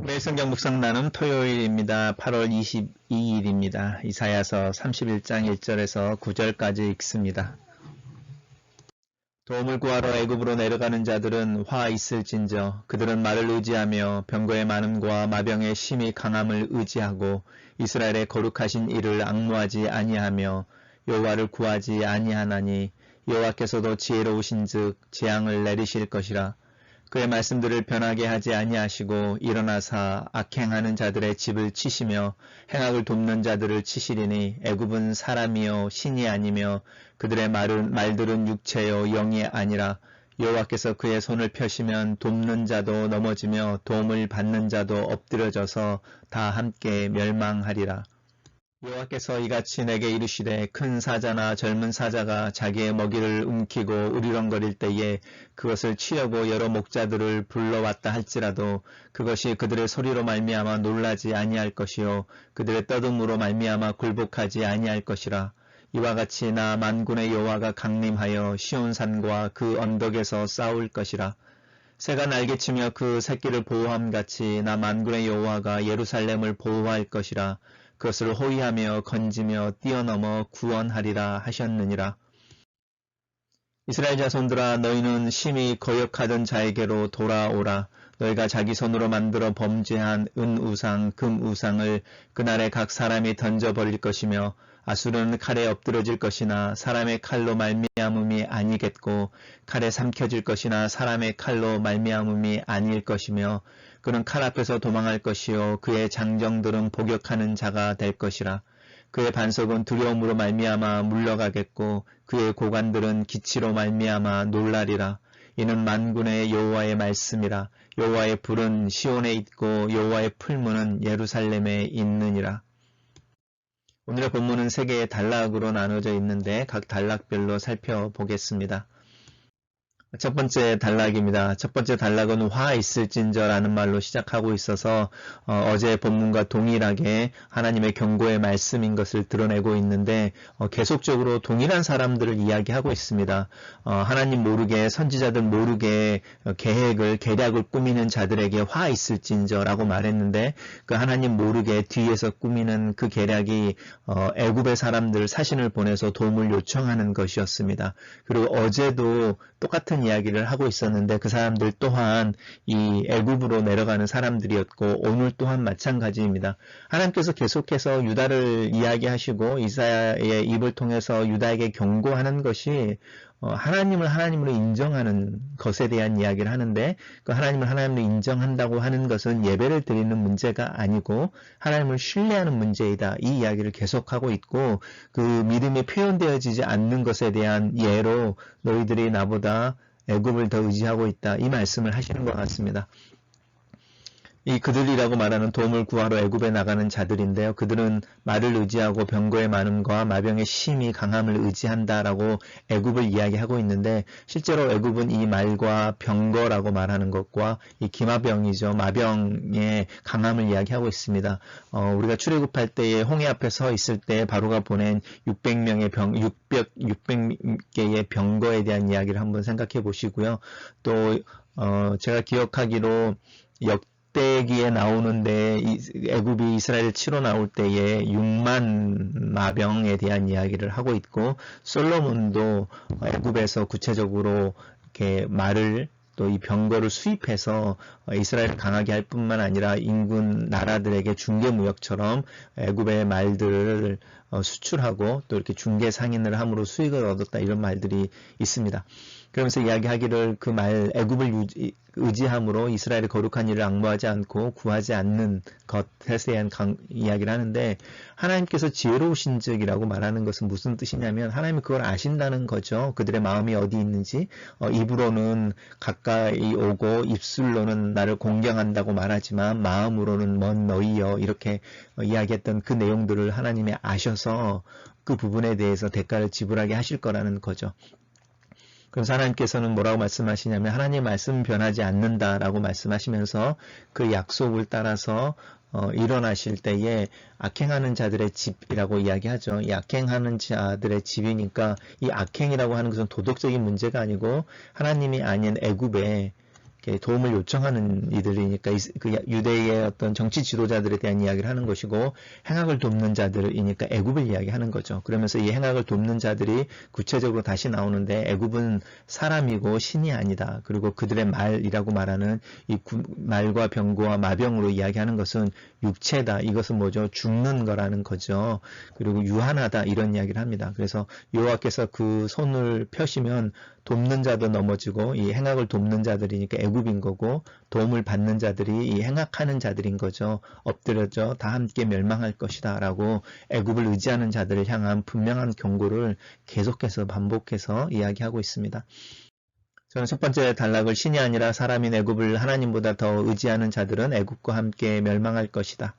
매성경 묵상 나눔 토요일입니다. 8월 22일입니다. 이사야서 31장 1절에서 9절까지 읽습니다. 도움을 구하러 애굽으로 내려가는 자들은 화 있을진저 그들은 말을 의지하며 병거의 많음과 마병의 심히 강함을 의지하고 이스라엘의 거룩하신 이를 앙무하지 아니하며 여호와를 구하지 아니하나니 여호와께서도 지혜로우신즉 재앙을 내리실 것이라. 그의 말씀들을 변하게 하지 아니하시고 일어나사 악행하는 자들의 집을 치시며 행악을 돕는 자들을 치시리니 애굽은 사람이요 신이 아니며 그들의 말들은 육체요 영이 아니라. 여호와께서 그의 손을 펴시면 돕는 자도 넘어지며 도움을 받는 자도 엎드려져서 다 함께 멸망하리라. 여호와께서 이같이 내게 이르시되 큰 사자나 젊은 사자가 자기의 먹이를 움키고 으리렁거릴 때에 그것을 치려고 여러 목자들을 불러왔다 할지라도 그것이 그들의 소리로 말미암아 놀라지 아니할 것이요 그들의 떠듬으로 말미암아 굴복하지 아니할 것이라. 이와 같이 나 만군의 여호와가 강림하여 시온산과 그 언덕에서 싸울 것이라. 새가 날개치며 그 새끼를 보호함같이 나 만군의 여호와가 예루살렘을 보호할 것이라. 그것을 호위하며 건지며 뛰어넘어 구원하리라 하셨느니라. 이스라엘 자손들아 너희는 심히 거역하던 자에게로 돌아오라. 너희가 자기 손으로 만들어 범죄한 은우상 금우상을 그날에 각 사람이 던져버릴 것이며 아수르는 칼에 엎드러질 것이나 사람의 칼로 말미암음이 아니겠고 칼에 삼켜질 것이나 사람의 칼로 말미암음이 아닐 것이며 그는 칼 앞에서 도망할 것이요 그의 장정들은 복역하는 자가 될 것이라. 그의 반석은 두려움으로 말미암아 물러가겠고 그의 고관들은 기치로 말미암아 놀라리라. 이는 만군의 여호와의 말씀이라. 여호와의 불은 시온에 있고 여호와의 풀무는 예루살렘에 있느니라. 오늘의 본문은 세 개의 단락으로 나눠져 있는데 각 단락별로 살펴보겠습니다. 첫 번째 단락입니다. 첫 번째 단락은 화 있을진저라는 말로 시작하고 있어서 어제 본문과 동일하게 하나님의 경고의 말씀인 것을 드러내고 있는데 계속적으로 동일한 사람들을 이야기하고 있습니다. 하나님 모르게 선지자들 모르게 계획을 계략을 꾸미는 자들에게 화 있을진저라고 말했는데 그 하나님 모르게 뒤에서 꾸미는 그 계략이 애굽의 사람들 사신을 보내서 도움을 요청하는 것이었습니다. 그리고 어제도 똑같은 이야기를 하고 있었는데 그 사람들 또한 이 애굽으로 내려가는 사람들이었고 오늘 또한 마찬가지입니다. 하나님께서 계속해서 유다를 이야기하시고 이사야의 입을 통해서 유다에게 경고하는 것이 하나님을 하나님으로 인정하는 것에 대한 이야기를 하는데 그 하나님을 하나님으로 인정한다고 하는 것은 예배를 드리는 문제가 아니고 하나님을 신뢰하는 문제이다. 이 이야기를 계속하고 있고 그 믿음이 표현되어지지 않는 것에 대한 예로 너희들이 나보다 애굽을 더 의지하고 있다. 이 말씀을 하시는 것 같습니다. 이 그들이라고 말하는 도움을 구하러 애굽에 나가는 자들인데요. 그들은 말을 의지하고 병거의 많음과 마병의 심히 강함을 의지한다라고 애굽을 이야기하고 있는데 실제로 애굽은 이 말과 병거라고 말하는 것과 이 기마병이죠. 마병의 강함을 이야기하고 있습니다. 우리가 출애굽할 때에 홍해 앞에 서 있을 때 바로가 보낸 600개의 병거에 대한 이야기를 한번 생각해 보시고요. 또 제가 기억하기로 역대기에 나오는데 애굽이 이스라엘을 치러 나올 때에 6만 마병에 대한 이야기를 하고 있고 솔로몬도 애굽에서 구체적으로 이렇게 말을 또 이 병거를 수입해서 이스라엘을 강하게 할 뿐만 아니라 인근 나라들에게 중개무역처럼 애굽의 말들을 수출하고 또 이렇게 중개 상인을 함으로 수익을 얻었다 이런 말들이 있습니다. 그러면서 이야기하기를 그 말 애굽을 의지함으로 이스라엘의 거룩한 일을 앙모하지 않고 구하지 않는 것에 대한 이야기를 하는데 하나님께서 지혜로우신즉이라고 말하는 것은 무슨 뜻이냐면 하나님이 그걸 아신다는 거죠. 그들의 마음이 어디 있는지 입으로는 가까이 오고 입술로는 나를 공경한다고 말하지만 마음으로는 먼 너희여 이렇게 이야기했던 그 내용들을 하나님이 아셔서 그 부분에 대해서 대가를 지불하게 하실 거라는 거죠. 그래서 하나님께서는 뭐라고 말씀하시냐면 하나님의 말씀은 변하지 않는다라고 말씀하시면서 그 약속을 따라서 일어나실 때에 악행하는 자들의 집이라고 이야기하죠. 이 악행하는 자들의 집이니까 이 악행이라고 하는 것은 도덕적인 문제가 아니고 하나님이 아닌 애굽에 도움을 요청하는 이들이니까 그 유대의 어떤 정치 지도자들에 대한 이야기를 하는 것이고, 행악을 돕는 자들이니까 애굽을 이야기하는 거죠. 그러면서 이 행악을 돕는 자들이 구체적으로 다시 나오는데, 애굽은 사람이고 신이 아니다. 그리고 그들의 말이라고 말하는 이 말과 병거와 마병으로 이야기하는 것은 육체다. 이것은 뭐죠? 죽는 거라는 거죠. 그리고 유한하다, 이런 이야기를 합니다. 그래서 여호와께서 그 손을 펴시면 돕는 자도 넘어지고, 이 행악을 돕는 자들이니까 애굽인 거고, 도움을 받는 자들이 이 행악하는 자들인 거죠. 엎드려져 다 함께 멸망할 것이다 라고 애굽을 의지하는 자들을 향한 분명한 경고를 계속해서 반복해서 이야기하고 있습니다. 저는 첫 번째 단락을 신이 아니라 사람인 애굽을 하나님보다 더 의지하는 자들은 애굽과 함께 멸망할 것이다.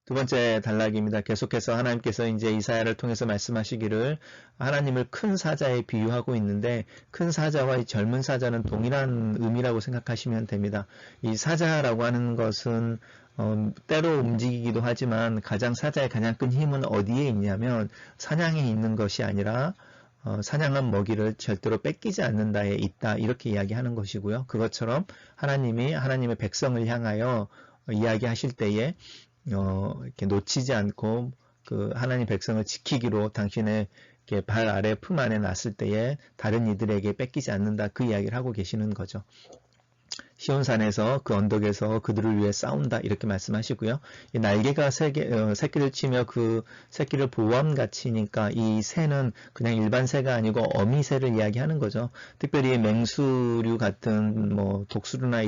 두 번째 단락입니다. 계속해서 하나님께서 이제 이사야를 통해서 말씀하시기를 하나님을 큰 사자에 비유하고 있는데, 큰 사자와 이 젊은 사자는 동일한 의미라고 생각하시면 됩니다. 이 사자라고 하는 것은 때로 움직이기도 하지만 사자의 가장 큰 힘은 어디에 있냐면 사냥에 있는 것이 아니라 사냥한 먹이를 절대로 뺏기지 않는다에 있다, 이렇게 이야기하는 것이고요. 그것처럼 하나님이 하나님의 백성을 향하여 이야기하실 때에 이렇게 놓치지 않고 그 하나님 백성을 지키기로 당신의 발 아래 품 안에 놨을 때에 다른 이들에게 뺏기지 않는다, 그 이야기를 하고 계시는 거죠. 시온산에서 그 언덕에서 그들을 위해 싸운다, 이렇게 말씀하시고요. 이 날개가 새끼를 치며 그 새끼를 보호함 같이니까 이 새는 그냥 일반 새가 아니고 어미새를 이야기하는 거죠. 특별히 맹수류 같은 독수류나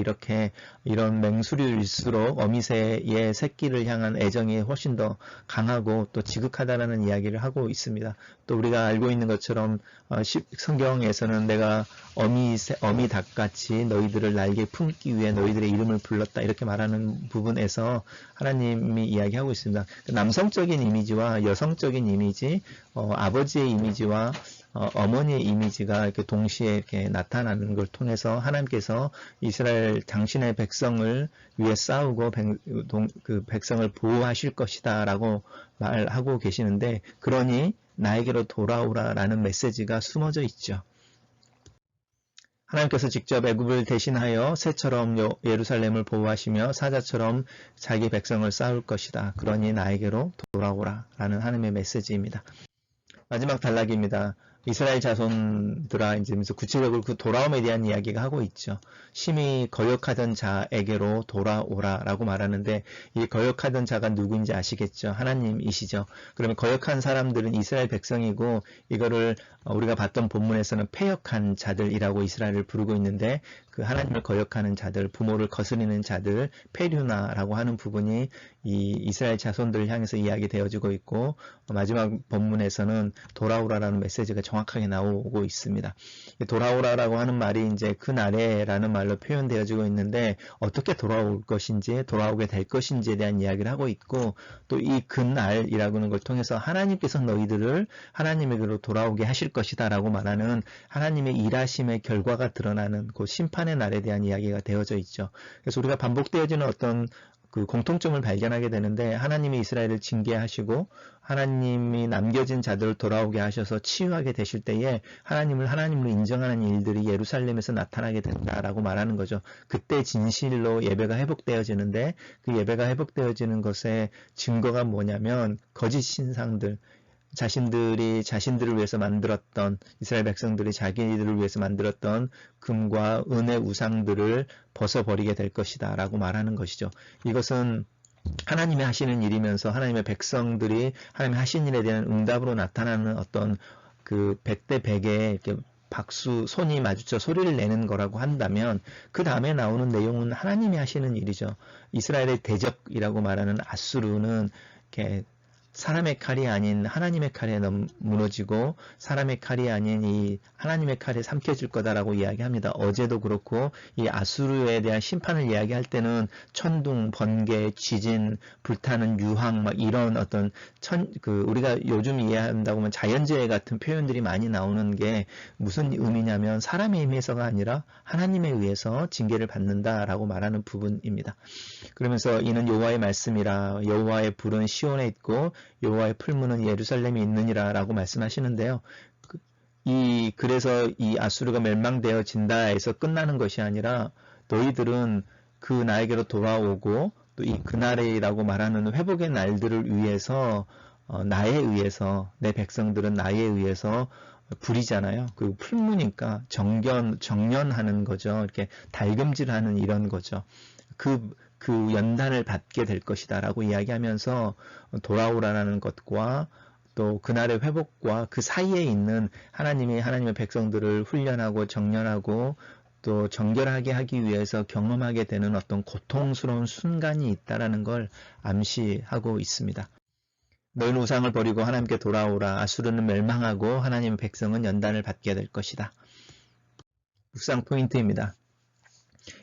이런 맹수류일수록 어미새의 새끼를 향한 애정이 훨씬 더 강하고 또 지극하다라는 이야기를 하고 있습니다. 또 우리가 알고 있는 것처럼 성경에서는 내가 어미 닭같이 너희들을 날개에 품기 위해 너희들의 이름을 불렀다, 이렇게 말하는 부분에서 하나님이 이야기하고 있습니다. 남성적인 이미지와 여성적인 이미지, 아버지의 이미지와 어머니의 이미지가 이렇게 동시에 이렇게 나타나는 걸 통해서 하나님께서 이스라엘 당신의 백성을 위해 싸우고 그 백성을 보호하실 것이다 라고 말하고 계시는데, 그러니 나에게로 돌아오라 라는 메시지가 숨어져 있죠. 하나님께서 직접 애굽을 대신하여 새처럼 예루살렘을 보호하시며 사자처럼 자기 백성을 쌓을 것이다. 그러니 나에게로 돌아오라 라는 하나님의 메시지입니다. 마지막 단락입니다. 이스라엘 자손들아, 이제 구체적으로 그 돌아옴에 대한 이야기가 하고 있죠. 심히 거역하던 자에게로 돌아오라 라고 말하는데, 이 거역하던 자가 누구인지 아시겠죠? 하나님이시죠. 그러면 거역한 사람들은 이스라엘 백성이고, 이거를 우리가 봤던 본문에서는 패역한 자들이라고 이스라엘을 부르고 있는데, 그 하나님을 거역하는 자들, 부모를 거스리는 자들, 페류나라고 하는 부분이 이 이스라엘 자손들을 향해서 이야기되어지고 있고, 마지막 본문에서는 돌아오라라는 메시지가 정확하게 나오고 있습니다. 돌아오라라고 하는 말이 이제 그날에라는 말로 표현되어지고 있는데, 어떻게 돌아올 것인지, 돌아오게 될 것인지에 대한 이야기를 하고 있고, 또 이 그날이라고 하는 걸 통해서 하나님께서 너희들을 하나님에게로 돌아오게 하실 것이다 라고 말하는 하나님의 일하심의 결과가 드러나는 그 심판의 날에 대한 이야기가 되어져 있죠. 그래서 우리가 반복되어지는 어떤 그 공통점을 발견하게 되는데, 하나님이 이스라엘을 징계하시고 하나님이 남겨진 자들을 돌아오게 하셔서 치유하게 되실 때에 하나님을 하나님으로 인정하는 일들이 예루살렘에서 나타나게 된다라고 말하는 거죠. 그때 진실로 예배가 회복되어지는데, 그 예배가 회복되어지는 것의 증거가 뭐냐면 거짓 신상들, 자신들을 위해서 만들었던, 이스라엘 백성들이 자기들을 위해서 만들었던 금과 은의 우상들을 벗어버리게 될 것이다 라고 말하는 것이죠. 이것은 하나님이 하시는 일이면서 하나님의 백성들이 하나님이 하신 일에 대한 응답으로 나타나는 어떤 그 100대 100의 이렇게 손이 마주쳐 소리를 내는 거라고 한다면, 그 다음에 나오는 내용은 하나님이 하시는 일이죠. 이스라엘의 대적이라고 말하는 아수르는 이렇게 사람의 칼이 아닌 하나님의 칼에 무너지고, 사람의 칼이 아닌 이 하나님의 칼에 삼켜질 거다라고 이야기합니다. 어제도 그렇고 이 아수르에 대한 심판을 이야기할 때는 천둥, 번개, 지진, 불타는 유황, 막 이런 어떤 우리가 요즘 이해한다고 하면 자연재해 같은 표현들이 많이 나오는 게 무슨 의미냐면, 사람의 의미에서가 아니라 하나님에 의해서 징계를 받는다라고 말하는 부분입니다. 그러면서 이는 여호와의 말씀이라, 여호와의 불은 시온에 있고 여호와의 풀무는 예루살렘에 있느니라 라고 말씀하시는데요. 그래서 이 아수르가 멸망되어진다 해서 끝나는 것이 아니라 너희들은 그 나에게로 돌아오고 또 이 그날이라고 말하는 회복의 날들을 위해서 나에 의해서 내 백성들은 나에 의해서 불이잖아요. 그리고 풀무니까 정련하는 거죠. 이렇게 달금질하는 이런 거죠. 그 연단을 받게 될 것이다 라고 이야기하면서 돌아오라는 것과 또 그날의 회복과 그 사이에 있는 하나님의 백성들을 훈련하고 정련하고 또 정결하게 하기 위해서 경험하게 되는 어떤 고통스러운 순간이 있다라는 걸 암시하고 있습니다. 너희는 우상을 버리고 하나님께 돌아오라. 아수르는 멸망하고 하나님의 백성은 연단을 받게 될 것이다. 묵상 포인트입니다.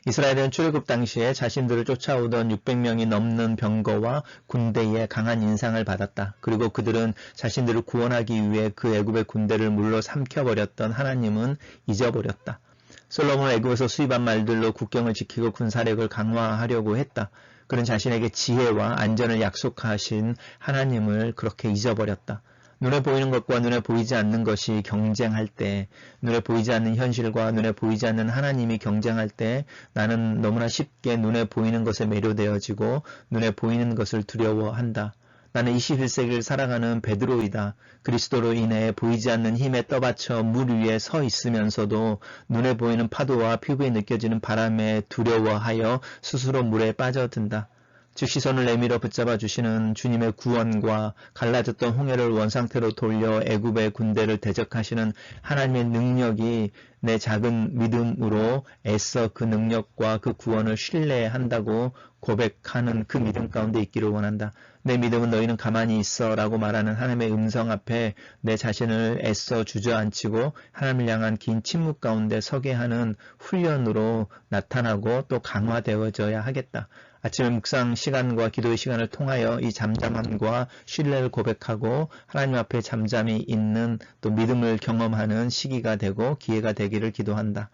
이스라엘은 출애굽 당시에 자신들을 쫓아오던 600명이 넘는 병거와 군대에 강한 인상을 받았다. 그리고 그들은 자신들을 구원하기 위해 그 애굽의 군대를 물로 삼켜버렸던 하나님은 잊어버렸다. 솔로몬은 애굽에서 수입한 말들로 국경을 지키고 군사력을 강화하려고 했다. 그는 자신에게 지혜와 안전을 약속하신 하나님을 그렇게 잊어버렸다. 눈에 보이는 것과 눈에 보이지 않는 것이 경쟁할 때, 눈에 보이지 않는 현실과 눈에 보이지 않는 하나님이 경쟁할 때 나는 너무나 쉽게 눈에 보이는 것에 매료되어지고 눈에 보이는 것을 두려워한다. 나는 21세기를 살아가는 베드로이다. 그리스도로 인해 보이지 않는 힘에 떠받쳐 물 위에 서 있으면서도 눈에 보이는 파도와 피부에 느껴지는 바람에 두려워하여 스스로 물에 빠져든다. 즉 시선을 내밀어 붙잡아 주시는 주님의 구원과 갈라졌던 홍해를 원상태로 돌려 애굽의 군대를 대적하시는 하나님의 능력이 내 작은 믿음으로 애써 그 능력과 그 구원을 신뢰한다고 고백하는 그 믿음 가운데 있기를 원한다. 내 믿음은 너희는 가만히 있어 라고 말하는 하나님의 음성 앞에 내 자신을 애써 주저앉히고 하나님을 향한 긴 침묵 가운데 서게 하는 훈련으로 나타나고 또 강화되어져야 하겠다. 아침의 묵상 시간과 기도의 시간을 통하여 이 잠잠함과 신뢰를 고백하고 하나님 앞에 잠잠히 있는 또 믿음을 경험하는 시기가 되고 기회가 되기를 기도한다.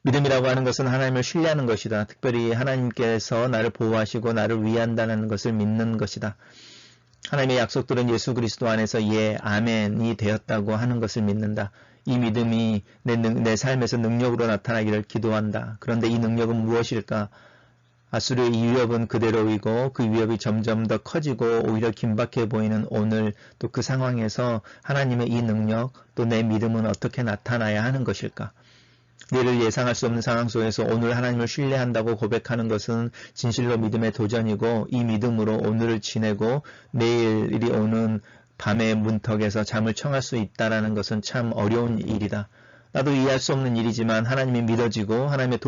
믿음이라고 하는 것은 하나님을 신뢰하는 것이다. 특별히 하나님께서 나를 보호하시고 나를 위한다는 것을 믿는 것이다. 하나님의 약속들은 예수 그리스도 안에서 예, 아멘이 되었다고 하는 것을 믿는다. 이 믿음이 내 삶에서 능력으로 나타나기를 기도한다. 그런데 이 능력은 무엇일까? 아수르의 위협은 그대로이고 그 위협이 점점 더 커지고 오히려 긴박해 보이는 오늘 또 그 상황에서 하나님의 이 능력 또 내 믿음은 어떻게 나타나야 하는 것일까? 내일을 예상할 수 없는 상황 속에서 오늘 하나님을 신뢰한다고 고백하는 것은 진실로 믿음의 도전이고 이 믿음으로 오늘을 지내고 내일이 오는 밤의 문턱에서 잠을 청할 수 있다는 것은 참 어려운 일이다. 나도 이해할 수 없는 일이지만 하나님이 믿어지고 하나님의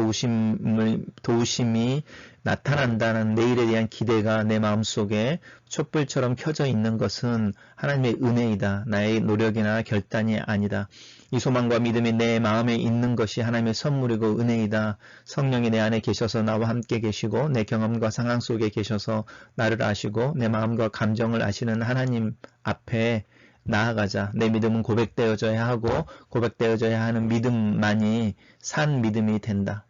도우심이 나타난다는 내일에 대한 기대가 내 마음속에 촛불처럼 켜져 있는 것은 하나님의 은혜이다. 나의 노력이나 결단이 아니다. 이 소망과 믿음이 내 마음에 있는 것이 하나님의 선물이고 은혜이다. 성령이 내 안에 계셔서 나와 함께 계시고 내 경험과 상황 속에 계셔서 나를 아시고 내 마음과 감정을 아시는 하나님 앞에 나아가자. 내 믿음은 고백되어져야 하고 고백되어져야 하는 믿음만이 산 믿음이 된다.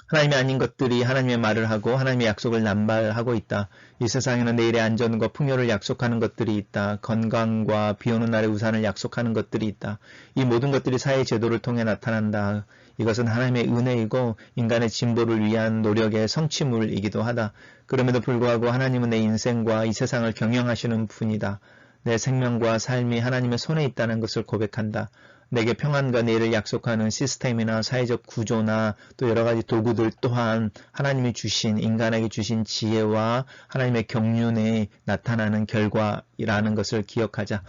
하나님이 아닌 것들이 하나님의 말을 하고 하나님의 약속을 남발하고 있다. 이 세상에는 내일의 안전과 풍요를 약속하는 것들이 있다. 건강과 비오는 날의 우산을 약속하는 것들이 있다. 이 모든 것들이 사회 제도를 통해 나타난다. 이것은 하나님의 은혜이고 인간의 진보를 위한 노력의 성취물이기도 하다. 그럼에도 불구하고 하나님은 내 인생과 이 세상을 경영하시는 분이다. 내 생명과 삶이 하나님의 손에 있다는 것을 고백한다. 내게 평안과 내일을 약속하는 시스템이나 사회적 구조나 또 여러 가지 도구들 또한 하나님이 주신 인간에게 주신 지혜와 하나님의 경륜에 나타나는 결과라는 것을 기억하자.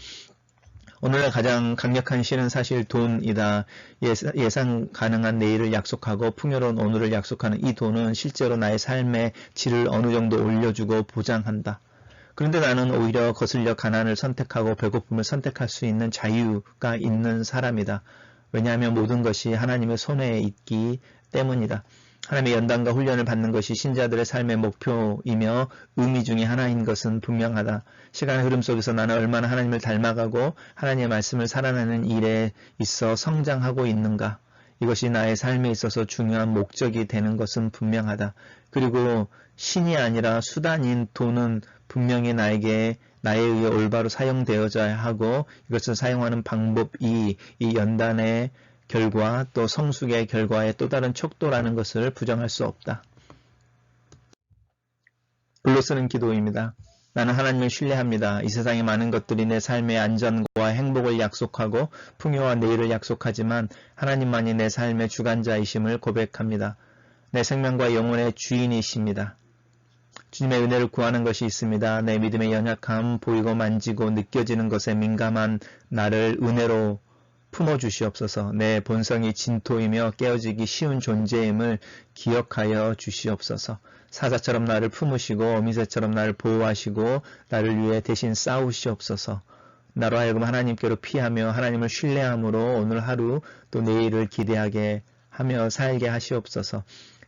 오늘날 가장 강력한 신은 사실 돈이다. 예상 가능한 내일을 약속하고 풍요로운 오늘을 약속하는 이 돈은 실제로 나의 삶의 질을 어느 정도 올려주고 보장한다. 그런데 나는 오히려 거슬려 가난을 선택하고 배고픔을 선택할 수 있는 자유가 있는 사람이다. 왜냐하면 모든 것이 하나님의 손에 있기 때문이다. 하나님의 연단과 훈련을 받는 것이 신자들의 삶의 목표이며 의미 중에 하나인 것은 분명하다. 시간의 흐름 속에서 나는 얼마나 하나님을 닮아가고 하나님의 말씀을 살아내는 일에 있어 성장하고 있는가. 이것이 나의 삶에 있어서 중요한 목적이 되는 것은 분명하다. 그리고 신이 아니라 수단인 돈은 분명히 나에 의해 올바로 사용되어져야 하고 이것을 사용하는 방법이 이 연단의 결과 또 성숙의 결과의 또 다른 척도라는 것을 부정할 수 없다. 글로 쓰는 기도입니다. 나는 하나님을 신뢰합니다. 이 세상의 많은 것들이 내 삶의 안전과 행복을 약속하고 풍요와 내일을 약속하지만 하나님만이 내 삶의 주관자이심을 고백합니다. 내 생명과 영혼의 주인이십니다. 주님의 은혜를 구하는 것이 있습니다. 내 믿음의 연약함, 보이고 만지고 느껴지는 것에 민감한 나를 은혜로 품어주시옵소서. 내 본성이 진토이며 깨어지기 쉬운 존재임을 기억하여 주시옵소서. 사자처럼 나를 품으시고 어미새처럼 나를 보호하시고 나를 위해 대신 싸우시옵소서. 나로 하여금 하나님께로 피하며 하나님을 신뢰함으로 오늘 하루 또 내일을 기대하게 하며 살게 하시옵소서.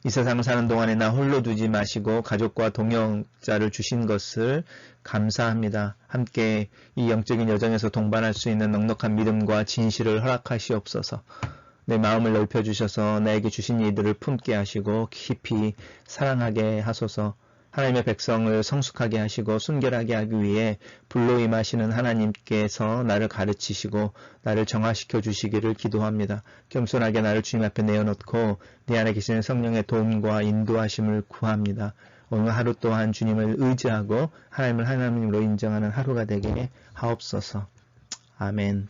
이 세상을 사는 동안에 나 홀로 두지 마시고 가족과 동역자를 주신 것을 감사합니다. 함께 이 영적인 여정에서 동반할 수 있는 넉넉한 믿음과 진실을 허락하시옵소서. 내 마음을 넓혀주셔서 나에게 주신 이들을 품게 하시고 깊이 사랑하게 하소서. 하나님의 백성을 성숙하게 하시고 순결하게 하기 위해 불로 임하시는 하나님께서 나를 가르치시고 나를 정화시켜 주시기를 기도합니다. 겸손하게 나를 주님 앞에 내어놓고 내 안에 계시는 성령의 도움과 인도하심을 구합니다. 오늘 하루 또한 주님을 의지하고 하나님을 하나님으로 인정하는 하루가 되게 하옵소서. 아멘.